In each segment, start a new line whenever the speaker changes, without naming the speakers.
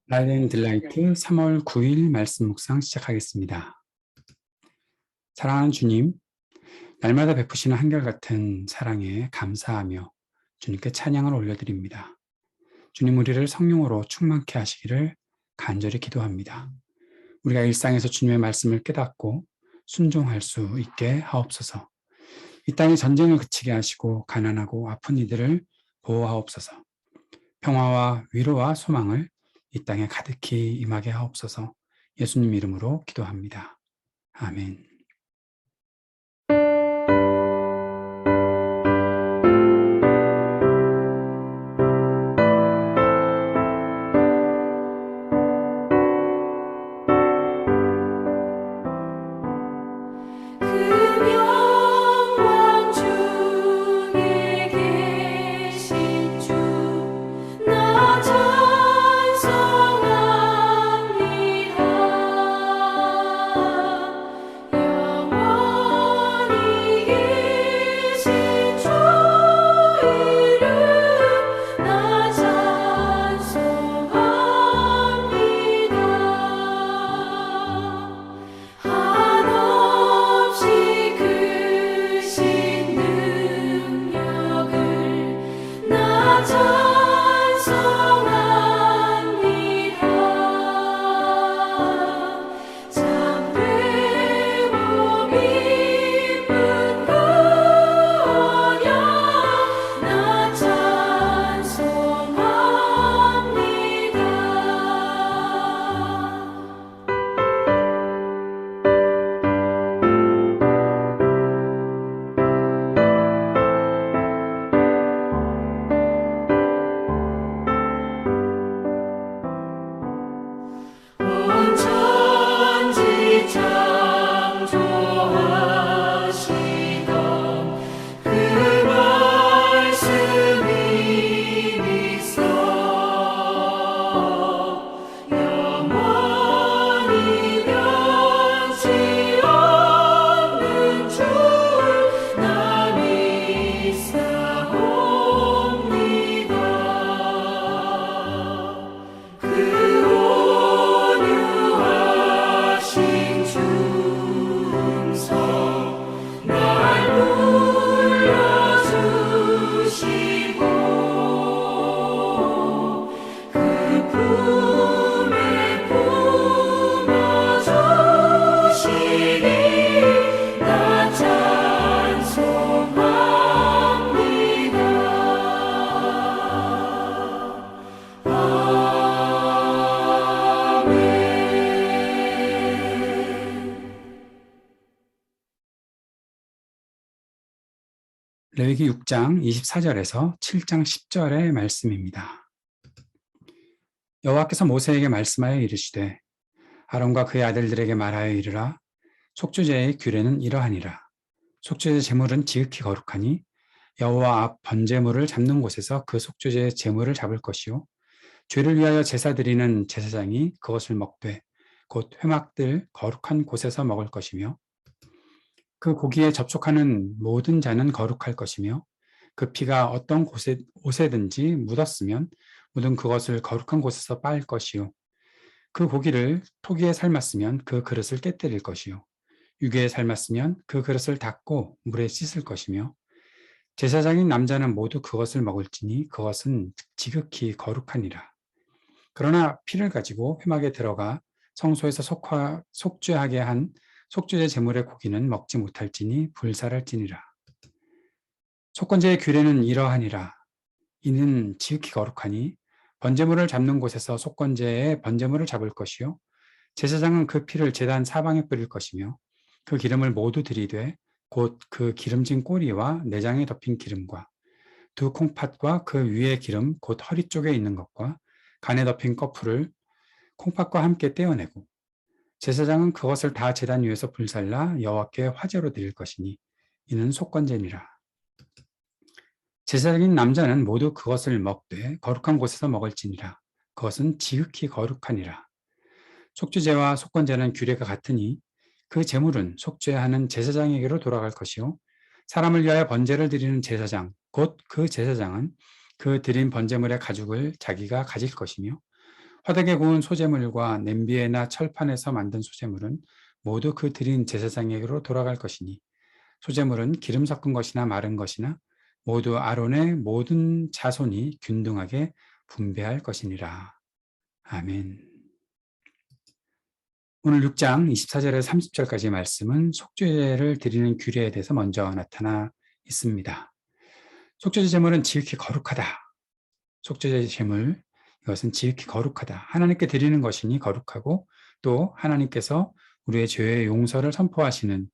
라이드 딜라이트 3월 9일 말씀 묵상 시작하겠습니다. 사랑하는 주님, 날마다 베푸시는 한결같은 사랑에 감사하며 주님께 찬양을 올려드립니다. 주님, 우리를 성령으로 충만케 하시기를 간절히 기도합니다. 우리가 일상에서 주님의 말씀을 깨닫고 순종할 수 있게 하옵소서. 이 땅의 전쟁을 그치게 하시고 가난하고 아픈 이들을 보호하옵소서. 평화와 위로와 소망을 이 땅에 가득히 임하게 하옵소서. 예수님 이름으로 기도합니다. 아멘. 레위기 6장 24절에서 7장 10절의 말씀입니다. 여호와께서 모세에게 말씀하여 이르시되 아론과 그의 아들들에게 말하여 이르라. 속죄제의 규례는 이러하니라. 속죄제 제물은 지극히 거룩하니 여호와 앞 번제물을 잡는 곳에서 그 속죄제의 제물을 잡을 것이요 죄를 위하여 제사 드리는 제사장이 그것을 먹되 곧 회막들 거룩한 곳에서 먹을 것이며 그 고기에 접촉하는 모든 자는 거룩할 것이며 그 피가 어떤 옷에든지 묻었으면 묻은 그것을 거룩한 곳에서 빨 것이요 그 고기를 토기에 삶았으면 그 그릇을 깨뜨릴 것이요 유기에 삶았으면 그 그릇을 닦고 물에 씻을 것이며 제사장인 남자는 모두 그것을 먹을지니 그것은 지극히 거룩하니라. 그러나 피를 가지고 회막에 들어가 성소에서 속죄하게 한 속죄제 제물의 고기는 먹지 못할지니 불살할지니라. 속건제의 규례는 이러하니라. 이는 지극히 거룩하니 번제물을 잡는 곳에서 속건제의 번제물을 잡을 것이요 제사장은 그 피를 제단 사방에 뿌릴 것이며 그 기름을 모두 들이되 곧 그 기름진 꼬리와 내장에 덮인 기름과 두 콩팥과 그 위의 기름 곧 허리 쪽에 있는 것과 간에 덮인 꺼풀을 콩팥과 함께 떼어내고 제사장은 그것을 다 제단 위에서 불살라 여호와께 화제로 드릴 것이니 이는 속건제니라. 제사장인 남자는 모두 그것을 먹되 거룩한 곳에서 먹을지니라. 그것은 지극히 거룩하니라. 속죄제와 속건제는 규례가 같으니 그 제물은 속죄하는 제사장에게로 돌아갈 것이요 사람을 위하여 번제를 드리는 제사장 곧 그 제사장은 그 드린 번제물의 가죽을 자기가 가질 것이며 화덕에 구운 소재물과 냄비에나 철판에서 만든 소재물은 모두 그 드린 제사장에게로 돌아갈 것이니 소재물은 기름 섞은 것이나 마른 것이나 모두 아론의 모든 자손이 균등하게 분배할 것이니라. 아멘. 오늘 6장 24절에서 30절까지 말씀은 속죄제를 드리는 규례에 대해서 먼저 나타나 있습니다. 속죄제 제물은 지극히 거룩하다. 속죄제 제물, 이것은 지극히 거룩하다. 하나님께 드리는 것이니 거룩하고 또 하나님께서 우리의 죄의 용서를 선포하시는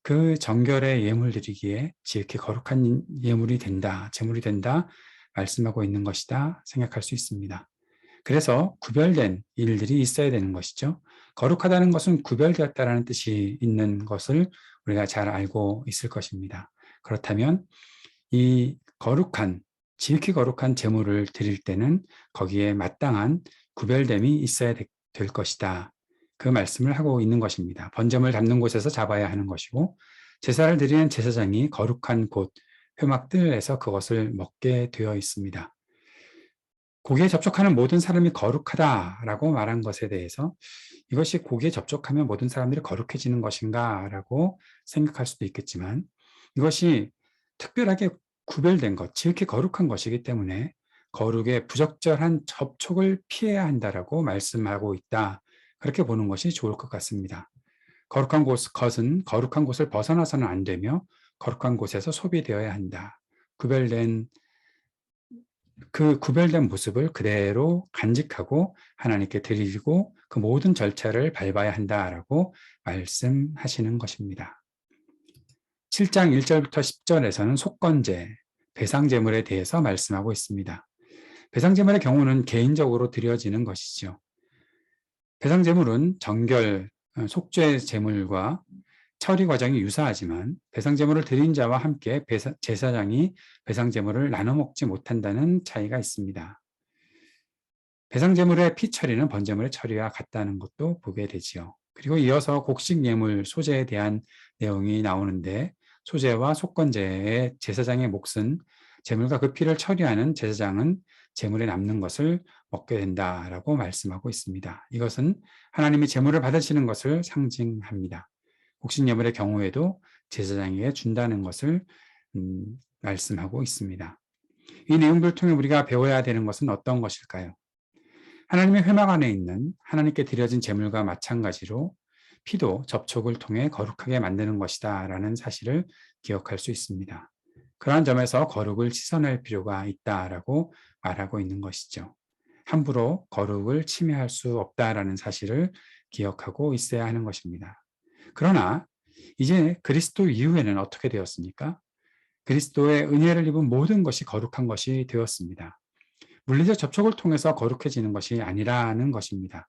그 정결의 예물 드리기에 지극히 거룩한 예물이 된다, 제물이 된다 말씀하고 있는 것이다 생각할 수 있습니다. 그래서 구별된 일들이 있어야 되는 것이죠. 거룩하다는 것은 구별되었다라는 뜻이 있는 것을 우리가 잘 알고 있을 것입니다. 그렇다면 이 거룩한, 지극히 거룩한 제물을 드릴 때는 거기에 마땅한 구별됨이 있어야 될 것이다. 그 말씀을 하고 있는 것입니다. 번제물 잡는 곳에서 잡아야 하는 것이고 제사를 드리는 제사장이 거룩한 곳, 회막들에서 그것을 먹게 되어 있습니다. 고기에 접촉하는 모든 사람이 거룩하다라고 말한 것에 대해서 이것이 고기에 접촉하면 모든 사람들이 거룩해지는 것인가 라고 생각할 수도 있겠지만 이것이 특별하게 구별된 것, 지극히 거룩한 것이기 때문에 거룩에 부적절한 접촉을 피해야 한다라고 말씀하고 있다. 그렇게 보는 것이 좋을 것 같습니다. 거룩한 것은 거룩한 곳을 벗어나서는 안 되며 거룩한 곳에서 소비되어야 한다. 그 구별된 모습을 그대로 간직하고 하나님께 드리고 그 모든 절차를 밟아야 한다라고 말씀하시는 것입니다. 7장 1절부터 10절에서는 속건제, 배상제물에 대해서 말씀하고 있습니다. 배상제물의 경우는 개인적으로 드려지는 것이죠. 배상제물은 정결, 속죄 제물과 처리 과정이 유사하지만 배상제물을 드린 자와 함께 제사장이 배상제물을 나눠 먹지 못한다는 차이가 있습니다. 배상제물의 피처리는 번제물의 처리와 같다는 것도 보게 되지요. 그리고 이어서 곡식 예물, 소제에 대한 내용이 나오는데 소제와 속건제의 제사장의 몫은 제물과 그 피를 처리하는 제사장은 제물에 남는 것을 먹게 된다라고 말씀하고 있습니다. 이것은 하나님이 제물을 받으시는 것을 상징합니다. 곡식 예물의 경우에도 제사장에게 준다는 것을 말씀하고 있습니다. 이 내용들을 통해 우리가 배워야 되는 것은 어떤 것일까요? 하나님의 회막 안에 있는 하나님께 드려진 제물과 마찬가지로 피도 접촉을 통해 거룩하게 만드는 것이다 라는 사실을 기억할 수 있습니다. 그러한 점에서 거룩을 씻어낼 필요가 있다라고 말하고 있는 것이죠. 함부로 거룩을 침해할 수 없다라는 사실을 기억하고 있어야 하는 것입니다. 그러나 이제 그리스도 이후에는 어떻게 되었습니까? 그리스도의 은혜를 입은 모든 것이 거룩한 것이 되었습니다. 물리적 접촉을 통해서 거룩해지는 것이 아니라는 것입니다.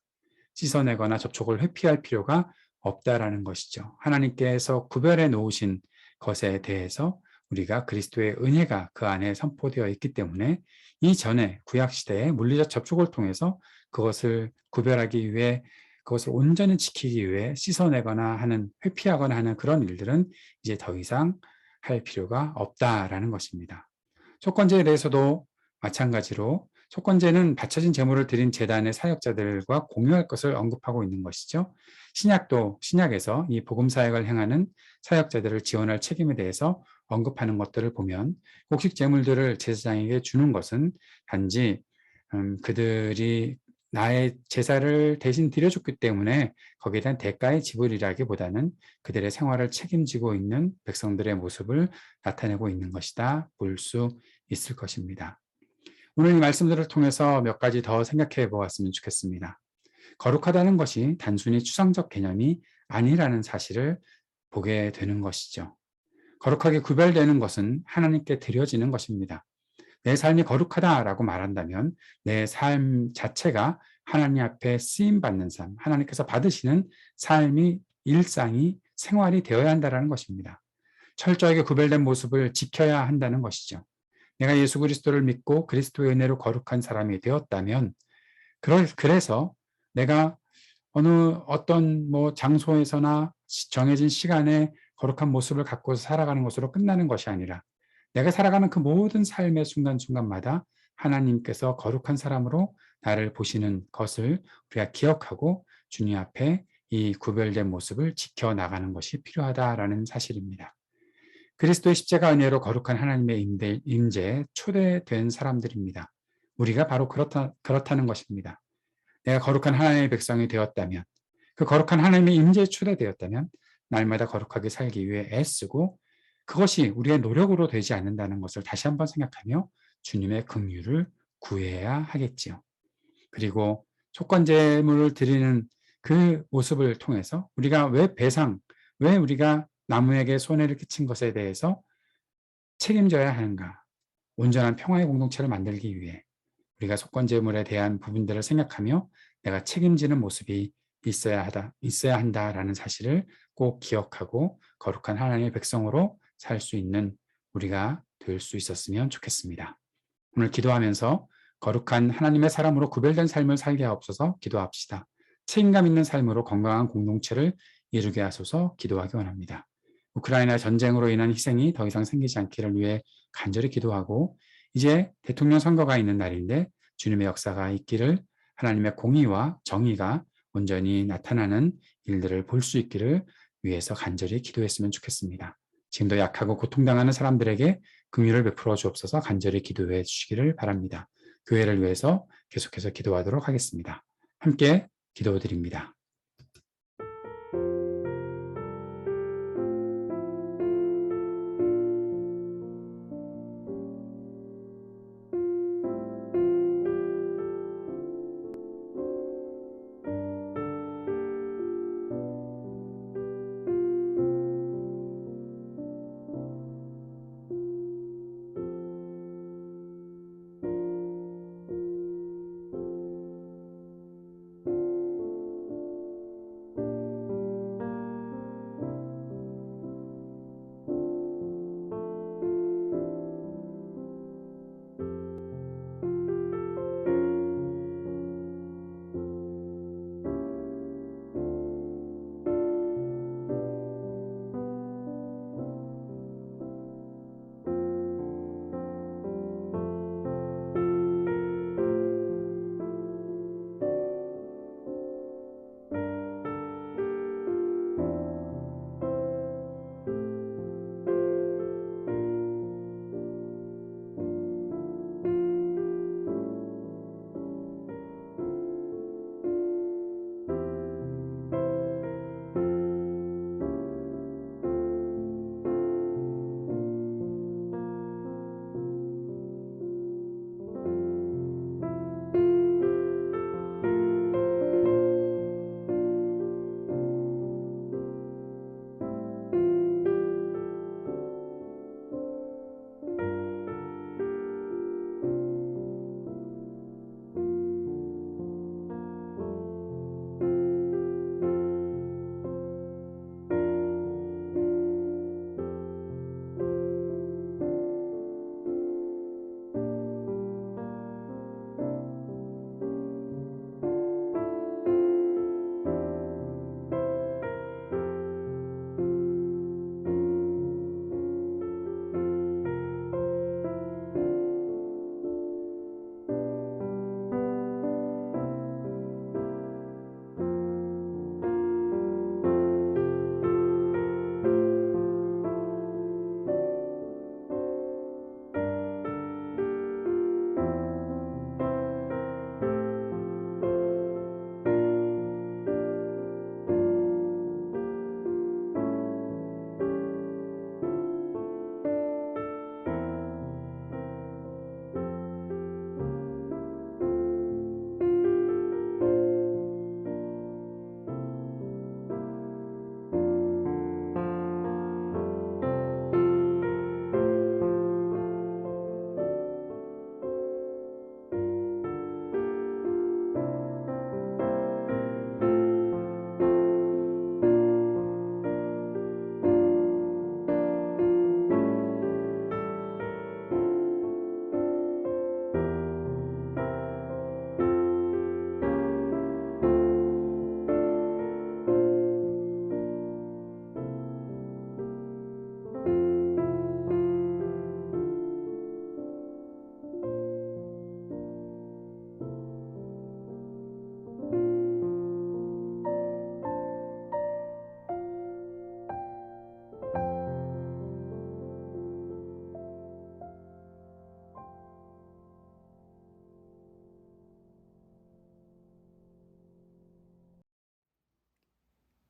씻어내거나 접촉을 회피할 필요가 없다라는 것이죠. 하나님께서 구별해 놓으신 것에 대해서 우리가 그리스도의 은혜가 그 안에 선포되어 있기 때문에 이전에 구약시대에 물리적 접촉을 통해서 그것을 구별하기 위해 그것을 온전히 지키기 위해 씻어내거나 하는, 회피하거나 하는 그런 일들은 이제 더 이상 할 필요가 없다라는 것입니다. 속건제에 대해서도 마찬가지로 속건제는 바쳐진 제물을 드린 제단의 사역자들과 공유할 것을 언급하고 있는 것이죠. 신약에서 이 복음 사역을 행하는 사역자들을 지원할 책임에 대해서 언급하는 것들을 보면 곡식 제물들을 제사장에게 주는 것은 단지 그들이 나의 제사를 대신 드려줬기 때문에 거기에 대한 대가의 지불이라기보다는 그들의 생활을 책임지고 있는 백성들의 모습을 나타내고 있는 것이다 볼 수 있을 것입니다. 오늘 이 말씀들을 통해서 몇 가지 더 생각해 보았으면 좋겠습니다. 거룩하다는 것이 단순히 추상적 개념이 아니라는 사실을 보게 되는 것이죠. 거룩하게 구별되는 것은 하나님께 드려지는 것입니다. 내 삶이 거룩하다라고 말한다면 내 삶 자체가 하나님 앞에 쓰임받는 삶, 하나님께서 받으시는 삶이 일상이 생활이 되어야 한다는 것입니다. 철저하게 구별된 모습을 지켜야 한다는 것이죠. 내가 예수 그리스도를 믿고 그리스도의 은혜로 거룩한 사람이 되었다면 그래서 내가 어떤 장소에서나 정해진 시간에 거룩한 모습을 갖고 살아가는 것으로 끝나는 것이 아니라 내가 살아가는 그 모든 삶의 순간순간마다 하나님께서 거룩한 사람으로 나를 보시는 것을 우리가 기억하고 주님 앞에 이 구별된 모습을 지켜나가는 것이 필요하다라는 사실입니다. 그리스도의 십자가 은혜로 거룩한 하나님의 임재에 초대된 사람들입니다. 우리가 바로 그렇다는 것입니다. 내가 거룩한 하나님의 백성이 되었다면, 그 거룩한 하나님의 임재에 초대되었다면 날마다 거룩하게 살기 위해 애쓰고 그것이 우리의 노력으로 되지 않는다는 것을 다시 한번 생각하며 주님의 긍휼을 구해야 하겠지요. 그리고 속건제물을 드리는 그 모습을 통해서 우리가 왜 우리가 나무에게 손해를 끼친 것에 대해서 책임져야 하는가? 온전한 평화의 공동체를 만들기 위해 우리가 속건제물에 대한 부분들을 생각하며 내가 책임지는 모습이 있어야 한다라는 사실을 꼭 기억하고 거룩한 하나님의 백성으로 살 수 있는 우리가 될 수 있었으면 좋겠습니다. 오늘 기도하면서 거룩한 하나님의 사람으로 구별된 삶을 살게 하옵소서 기도합시다. 책임감 있는 삶으로 건강한 공동체를 이루게 하소서 기도하기 원합니다. 우크라이나 전쟁으로 인한 희생이 더 이상 생기지 않기를 위해 간절히 기도하고 이제 대통령 선거가 있는 날인데 주님의 역사가 있기를 하나님의 공의와 정의가 온전히 나타나는 일들을 볼 수 있기를 위해서 간절히 기도했으면 좋겠습니다. 지금도 약하고 고통당하는 사람들에게 긍휼을 베풀어 주옵소서 간절히 기도해 주시기를 바랍니다. 교회를 위해서 계속해서 기도하도록 하겠습니다. 함께 기도드립니다.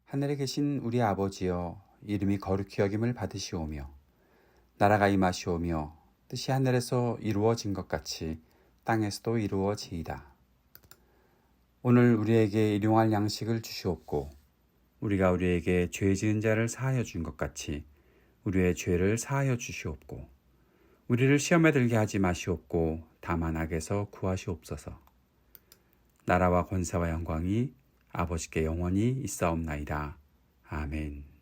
하늘에 계신 우리 아버지여, 이름이 거룩히 여김을 받으시오며 나라가 임하시오며 뜻이 하늘에서 이루어진 것 같이 땅에서도 이루어지이다. 오늘 우리에게 일용할 양식을 주시옵고 우리가 우리에게 죄 지은 자를 사하여 준 것 같이 우리의 죄를 사하여 주시옵고 우리를 시험에 들게 하지 마시옵고 다만 악에서 구하시옵소서. 나라와 권세와 영광이 아버지께 영원히 있사옵나이다. 아멘.